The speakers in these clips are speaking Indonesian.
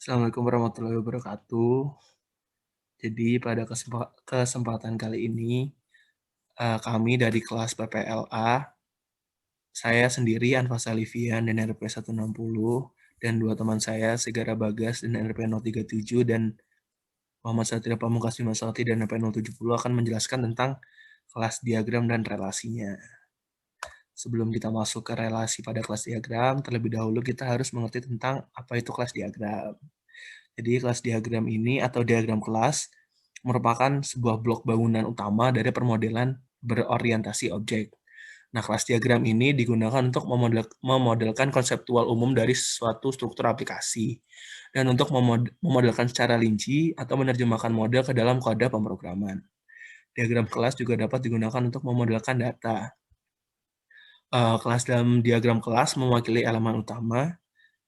Assalamualaikum warahmatullahi wabarakatuh. Jadi pada kesempatan kali ini, kami dari kelas PPLA, saya sendiri Anfas Alifian dan RP 160, dan dua teman saya, Segara Bagas dan RP 037, dan Muhammad Satria Pamungkas Bimasakti dan RP 070 akan menjelaskan tentang kelas diagram dan relasinya. Sebelum kita masuk ke relasi pada kelas diagram, terlebih dahulu kita harus mengerti tentang apa itu kelas diagram. Jadi kelas diagram ini atau diagram kelas merupakan sebuah blok bangunan utama dari permodelan berorientasi objek. Nah, kelas diagram ini digunakan untuk memodelkan konseptual umum dari suatu struktur aplikasi dan untuk memodelkan secara rinci atau menerjemahkan model ke dalam kode pemrograman. Diagram kelas juga dapat digunakan untuk memodelkan data. Kelas dalam diagram kelas mewakili elemen utama,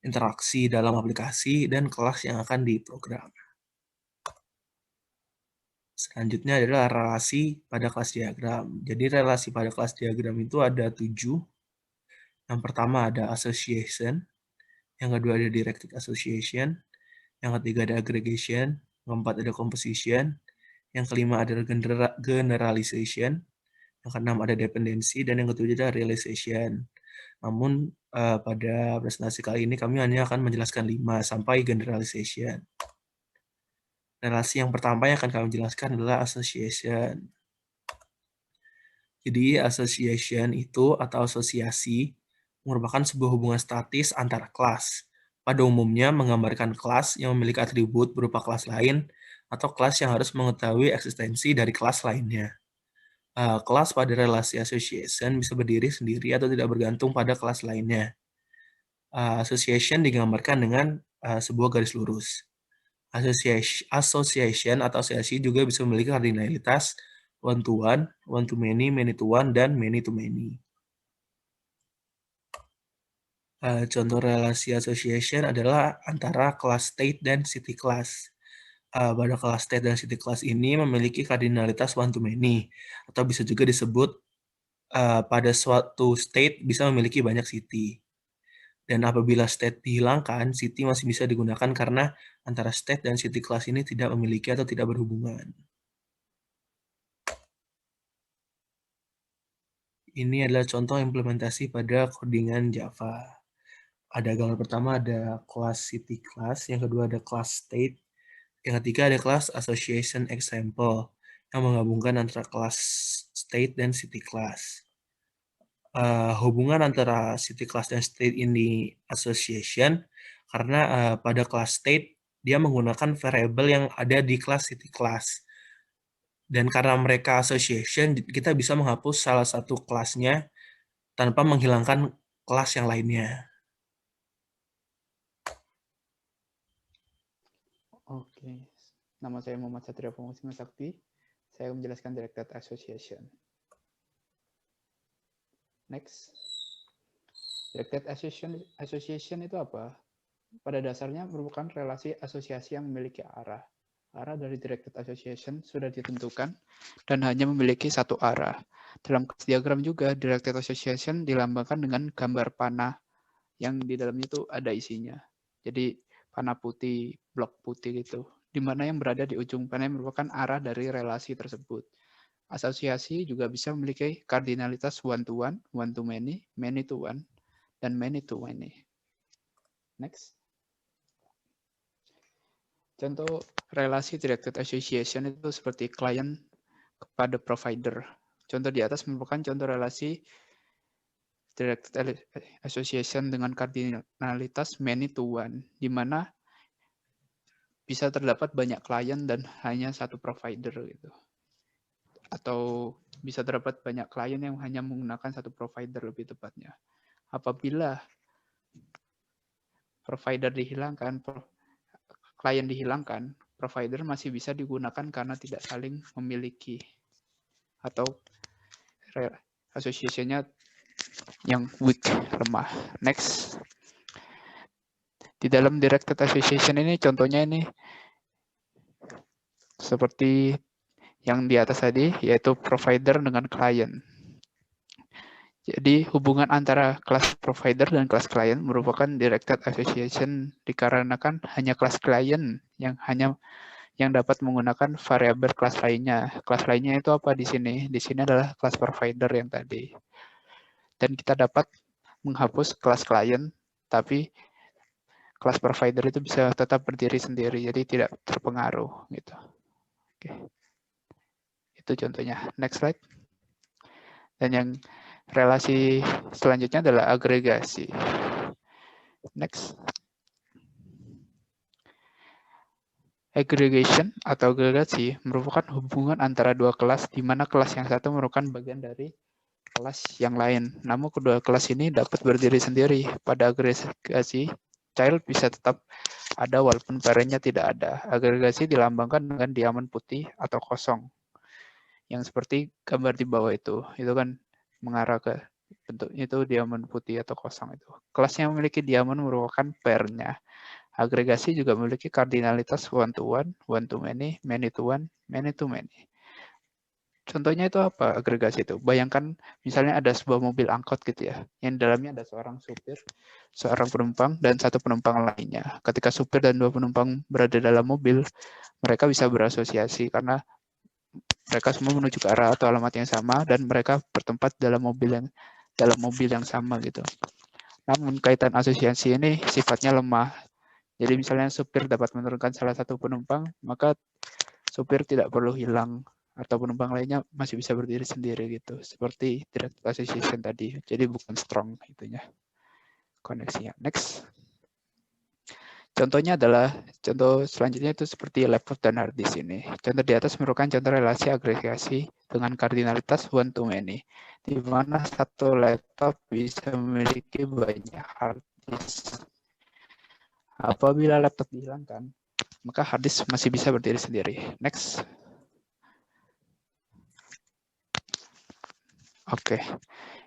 interaksi dalam aplikasi, dan kelas yang akan diprogram. Selanjutnya adalah relasi pada kelas diagram. Jadi relasi pada kelas diagram itu ada 7. Yang pertama ada association, yang kedua ada directed association, yang ketiga ada aggregation, yang keempat ada composition, yang kelima ada generalization, yang keenam ada dependency, dan yang ketujuh ada realization. Namun pada presentasi kali ini kami hanya akan menjelaskan 5 sampai generalization. Relasi yang pertama yang akan kami jelaskan adalah association. Jadi association itu atau asosiasi merupakan sebuah hubungan statis antara kelas. Pada umumnya menggambarkan kelas yang memiliki atribut berupa kelas lain atau kelas yang harus mengetahui eksistensi dari kelas lainnya. Kelas pada relasi association bisa berdiri sendiri atau tidak bergantung pada kelas lainnya. Association digambarkan dengan sebuah garis lurus. Association atau asosiasi juga bisa memiliki kardinalitas one to many to one, dan many to many. Contoh relasi association adalah antara kelas state dan city class. Pada kelas state dan city class ini memiliki kardinalitas one to many, atau bisa juga disebut pada suatu state bisa memiliki banyak city. Dan apabila state dihilangkan, city masih bisa digunakan karena antara state dan city class ini tidak memiliki atau tidak berhubungan. Ini adalah contoh implementasi pada codingan Java. Ada gambar pertama ada kelas city class, yang kedua ada kelas state, yang ketiga ada kelas association example yang menggabungkan antara kelas state dan city class. Hubungan antara city class dan state ini association karena pada kelas state dia menggunakan variabel yang ada di kelas city class. Dan karena mereka association, kita bisa menghapus salah satu kelasnya tanpa menghilangkan kelas yang lainnya. Oke, nama saya Muhammad Satria Pamungkas Bimasakti. Saya menjelaskan Directed Association. Next. Directed Association itu apa? Pada dasarnya merupakan relasi asosiasi yang memiliki arah. Arah dari Directed Association sudah ditentukan dan hanya memiliki satu arah. Dalam diagram juga, Directed Association dilambangkan dengan gambar panah yang di dalamnya itu ada isinya. Jadi panah putih, blok putih gitu, di mana yang berada di ujung panah merupakan arah dari relasi tersebut. Asosiasi juga bisa memiliki kardinalitas one to many to one, dan many to many. Next. Contoh relasi directed association itu seperti client kepada provider. Contoh di atas merupakan contoh relasi directed association dengan kardinalitas many to one, di mana bisa terdapat banyak klien dan hanya satu provider gitu. Atau bisa terdapat banyak klien yang hanya menggunakan satu provider lebih tepatnya. Apabila provider dihilangkan, klien dihilangkan, provider masih bisa digunakan karena tidak saling memiliki atau association-nya yang weak, lemah. Next. Di dalam directed association ini contohnya ini seperti yang di atas tadi, yaitu provider dengan klien. Jadi hubungan antara kelas provider dan kelas client merupakan directed association dikarenakan hanya kelas client yang dapat menggunakan variabel kelas lainnya. Kelas lainnya itu apa di sini? Di sini adalah kelas provider yang tadi. Dan kita dapat menghapus kelas client, tapi kelas provider itu bisa tetap berdiri sendiri, jadi tidak terpengaruh gitu. Oke. Itu contohnya. Next slide. Dan yang relasi selanjutnya adalah agregasi. Next. Aggregation atau agregasi merupakan hubungan antara dua kelas di mana kelas yang satu merupakan bagian dari kelas yang lain. Namun kedua kelas ini dapat berdiri sendiri. Pada agregasi, child bisa tetap ada walaupun parentnya tidak ada. Agregasi dilambangkan dengan diamond putih atau kosong. Yang seperti gambar di bawah itu kan mengarah ke bentuknya itu diamond putih atau kosong itu. Kelas yang memiliki diamond merupakan pair-nya. Agregasi juga memiliki kardinalitas one to many to one, many to many. Contohnya itu apa agregasi itu? Bayangkan misalnya ada sebuah mobil angkot gitu ya, yang dalamnya ada seorang supir, seorang penumpang, dan satu penumpang lainnya. Ketika supir dan dua penumpang berada dalam mobil, mereka bisa berasosiasi karena mereka semua menuju ke arah atau alamat yang sama dan mereka bertempat dalam mobil yang sama gitu. Namun kaitan asosiasi ini sifatnya lemah. Jadi misalnya supir dapat menurunkan salah satu penumpang, maka supir tidak perlu hilang atau penumpang lainnya masih bisa berdiri sendiri gitu. Seperti direct association tadi. Jadi bukan strong itunya koneksinya. Next. Contohnya contoh selanjutnya itu seperti laptop dan hard disk ini. Contoh di atas merupakan contoh relasi agregasi dengan kardinalitas one to many, di mana satu laptop bisa memiliki banyak hard disk. Apabila laptop dihilangkan, maka hard disk masih bisa berdiri sendiri. Next. Oke,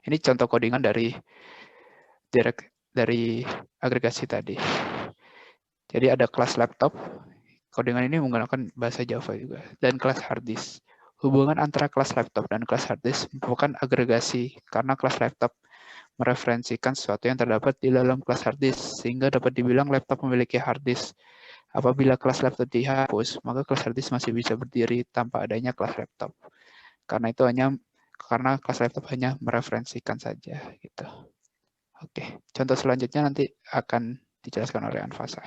ini contoh codingan dari agregasi tadi. Jadi ada kelas laptop, codingan ini menggunakan bahasa Java juga, dan kelas hard disk. Hubungan antara kelas laptop dan kelas hard disk merupakan agregasi karena kelas laptop mereferensikan sesuatu yang terdapat di dalam kelas hard disk, sehingga dapat dibilang laptop memiliki hard disk. Apabila kelas laptop dihapus, maka kelas hard disk masih bisa berdiri tanpa adanya kelas laptop. Karena kelas laptop hanya mereferensikan saja gitu. Oke, contoh selanjutnya nanti akan dijelaskan oleh Anfasa.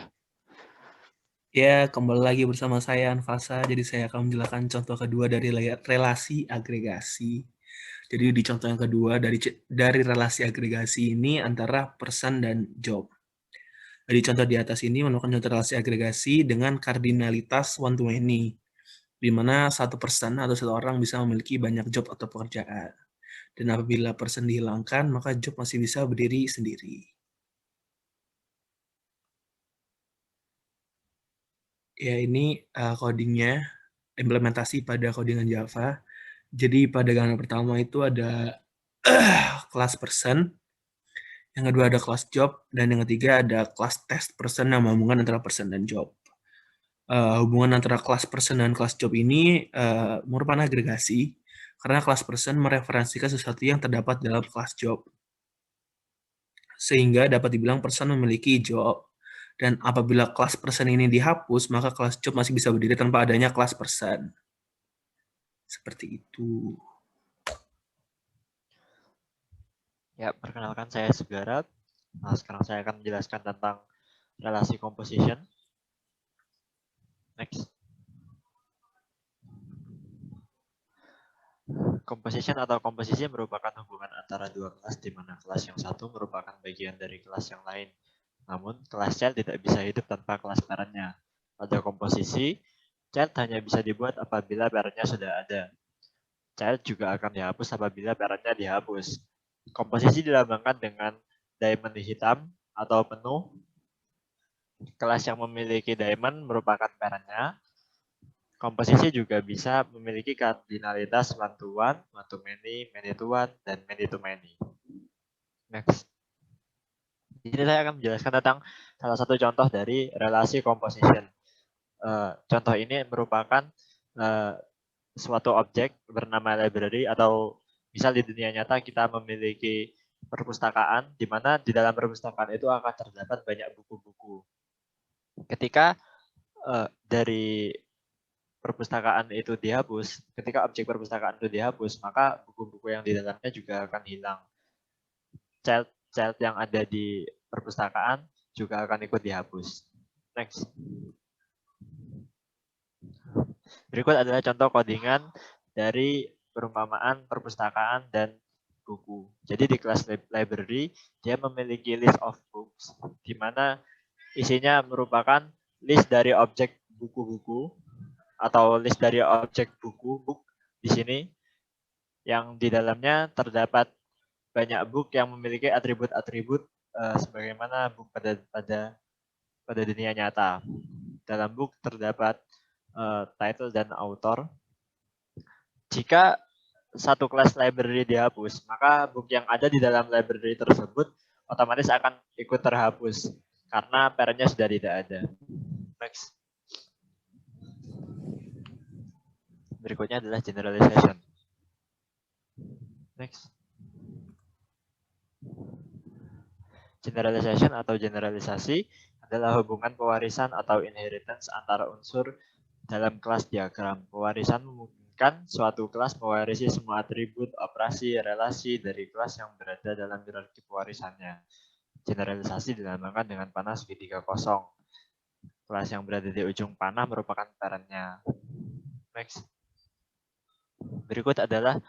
Ya, kembali lagi bersama saya Anfasa. Jadi saya akan menjelaskan contoh kedua dari relasi agregasi. Jadi di contoh yang kedua dari relasi agregasi ini antara person dan job. Jadi contoh di atas ini merupakan contoh relasi agregasi dengan kardinalitas one to many, di mana satu person atau satu orang bisa memiliki banyak job atau pekerjaan. Dan apabila person dihilangkan, maka job masih bisa berdiri sendiri. Ya, ini codingnya, implementasi pada codingan Java. Jadi pada gambar pertama itu ada kelas person, yang kedua ada kelas job, dan yang ketiga ada kelas test person yang menghubungkan antara person dan job. Hubungan antara kelas person dan kelas job ini merupakan agregasi, karena kelas person mereferensikan sesuatu yang terdapat dalam kelas job. Sehingga dapat dibilang person memiliki job. Dan apabila kelas person ini dihapus, maka kelas job masih bisa berdiri tanpa adanya kelas person. Seperti itu. Ya, perkenalkan saya Sugarat. Nah, sekarang saya akan menjelaskan tentang relasi composition. Next. Composition atau komposisi merupakan hubungan antara dua kelas di mana kelas yang satu merupakan bagian dari kelas yang lain. Namun, kelas child tidak bisa hidup tanpa kelas parentnya. Pada komposisi, child hanya bisa dibuat apabila parentnya sudah ada. Child juga akan dihapus apabila parentnya dihapus. Komposisi dilambangkan dengan diamond hitam atau penuh. Kelas yang memiliki diamond merupakan parentnya. Komposisi juga bisa memiliki kardinalitas one to many to one, dan many to many. Next. Di sini saya akan menjelaskan tentang salah satu contoh dari relasi composition. Contoh ini merupakan suatu objek bernama library atau Misal di dunia nyata kita memiliki perpustakaan, di mana di dalam perpustakaan itu akan terdapat banyak buku-buku. Ketika dari perpustakaan itu dihapus, ketika objek perpustakaan itu dihapus, maka buku-buku yang di dalamnya juga akan hilang. Child yang ada di perpustakaan juga akan ikut dihapus. Next. Berikut adalah contoh codingan dari perumpamaan perpustakaan dan buku. Jadi di kelas library, dia memiliki list of books, di mana isinya merupakan list dari objek buku-buku, atau list dari objek buku, book di sini, yang di dalamnya terdapat banyak book yang memiliki atribut-atribut sebagaimana book pada dunia nyata. Dalam book terdapat title dan author. Jika satu kelas library dihapus, maka book yang ada di dalam library tersebut otomatis akan ikut terhapus karena parentnya sudah tidak ada. Next. Berikutnya adalah generalization. Next. Generalization atau generalisasi adalah hubungan pewarisan atau inheritance antara unsur dalam kelas diagram. Pewarisan memungkinkan suatu kelas mewarisi semua atribut, operasi, relasi dari kelas yang berada dalam hierarki pewarisannya. Generalisasi dilambangkan dengan panah segitiga kosong. Kelas yang berada di ujung panah merupakan parentnya. Next. Berikut adalah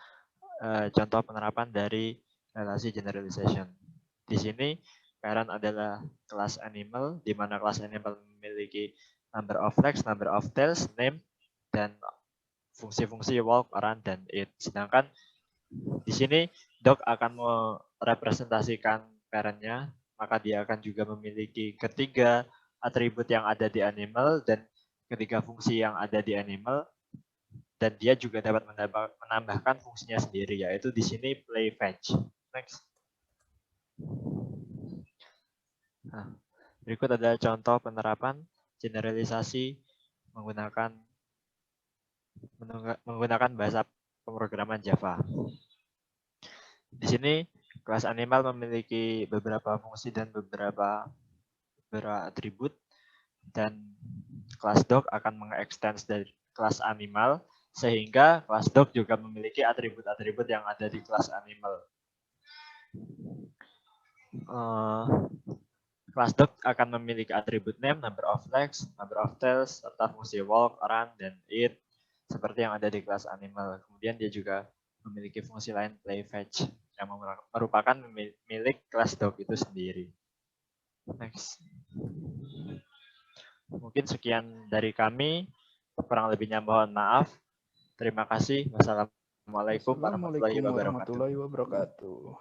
contoh penerapan dari relasi generalization. Di sini parent adalah kelas animal, di mana kelas animal memiliki number of legs, number of tails, name, dan fungsi-fungsi walk, run, dan eat. Sedangkan di sini dog akan merepresentasikan parentnya, maka dia akan juga memiliki ketiga atribut yang ada di animal dan ketiga fungsi yang ada di animal, dan dia juga dapat menambahkan fungsinya sendiri, yaitu di sini play fetch. Next. Nah, berikut adalah contoh penerapan generalisasi menggunakan bahasa pemrograman Java. Di sini kelas animal memiliki beberapa fungsi dan beberapa atribut, dan kelas dog akan mengextend dari kelas animal sehingga kelas dog juga memiliki atribut-atribut yang ada di kelas animal. Kelas dog akan memiliki atribut name, number of legs, number of tails, serta fungsi walk, run, dan eat seperti yang ada di kelas animal. Kemudian dia juga memiliki fungsi lain play fetch yang merupakan milik kelas dog itu sendiri. Next. Mungkin sekian dari kami. Kurang lebihnya mohon maaf. Terima kasih. Wassalamualaikum warahmatullahi wabarakatuh.